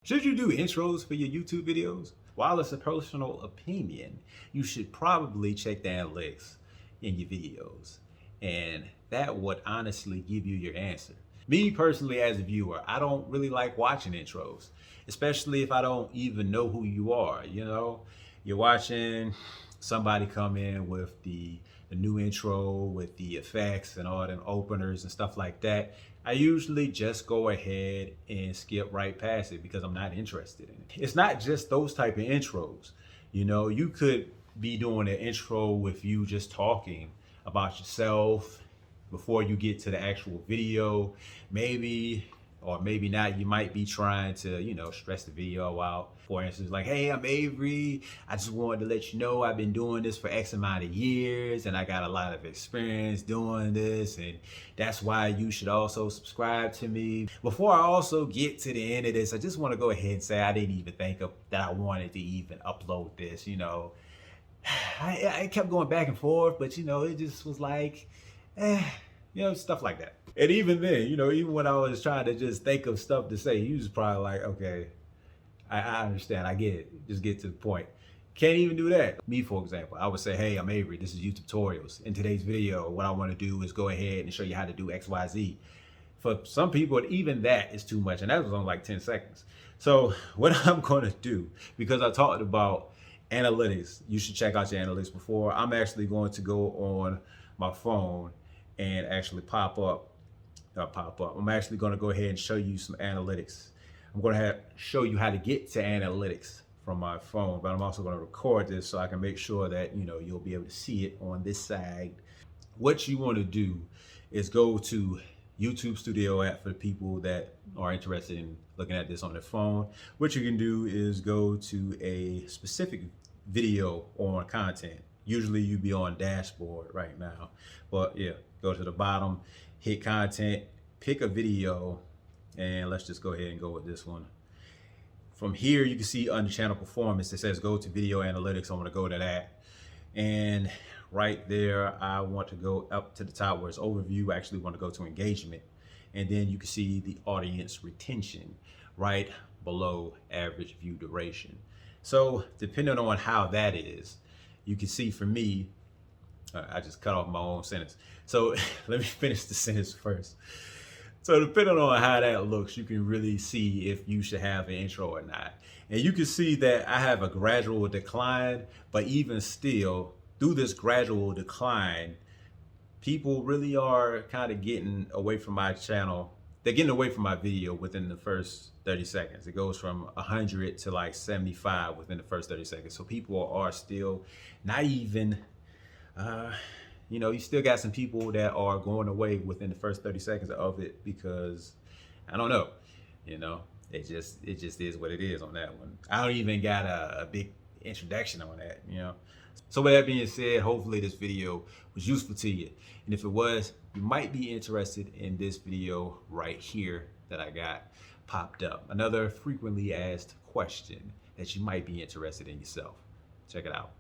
Should you do intros for your YouTube videos? While it's a personal opinion, you should probably check the analytics in your videos. And that would honestly give you your answer. Me personally, as a viewer, I don't really like watching intros, especially if I don't even know who you are. You're watching somebody come in with the new intro with the effects and all them openers and stuff like that. I usually just go ahead and skip right past it because I'm not interested in it. It's not just those type of intros. You could be doing an intro with you just talking about yourself before you get to the actual video. Maybe or maybe not, you might be trying to, stress the video out. For instance, like, hey, I'm Avery. I just wanted to let you know I've been doing this for X amount of years and I got a lot of experience doing this, and that's why you should also subscribe to me. Before I also get to the end of this, I just want to go ahead and say I didn't even think of that I wanted to even upload this. I kept going back and forth, but it just was like, stuff like that. And even then, even when I was trying to just think of stuff to say, he was probably like, okay, I understand, I get it. Just get to the point. Can't even do that. Me, for example, I would say, hey, I'm Avery, this is YouTube tutorials. In today's video, what I want to do is go ahead and show you how to do X, Y, Z. For some people, even that is too much, and that was on like 10 seconds. So what I'm going to do, because I talked about analytics, you should check out your analytics before. I'm actually going to go on my phone and actually I'm actually going to go ahead and show you some analytics. I'm going to show you how to get to analytics from my phone, but I'm also going to record this so I can make sure that you'll be able to see it on this side. What you want to do is go to YouTube Studio app for the people that are interested in looking at this on their phone. What you can do is go to a specific video on content. Usually you'd be on dashboard right now, but yeah, go to the bottom, hit content, pick a video, and let's just go ahead and go with this one. From here, you can see under channel performance, it says go to video analytics. I want to go to that. And right there, I want to go up to the top where it's overview. I actually want to go to engagement. And then you can see the audience retention right below average view duration. So depending on how that is, you can see for me, I just cut off my own sentence. So let me finish the sentence first. So depending on how that looks, you can really see if you should have an intro or not. And you can see that I have a gradual decline, but even still, through this gradual decline, people really are kind of getting away from my channel. They're getting away from my video within the first 30 seconds. It goes from 100 to like 75 within the first 30 seconds. So people are still not even, you still got some people that are going away within the first 30 seconds of it because, I don't know, it just is what it is on that one. I don't even got a big introduction on that, So with that being said, hopefully this video was useful to you. And if it was, you might be interested in this video right here that I got popped up. Another frequently asked question that you might be interested in yourself. Check it out.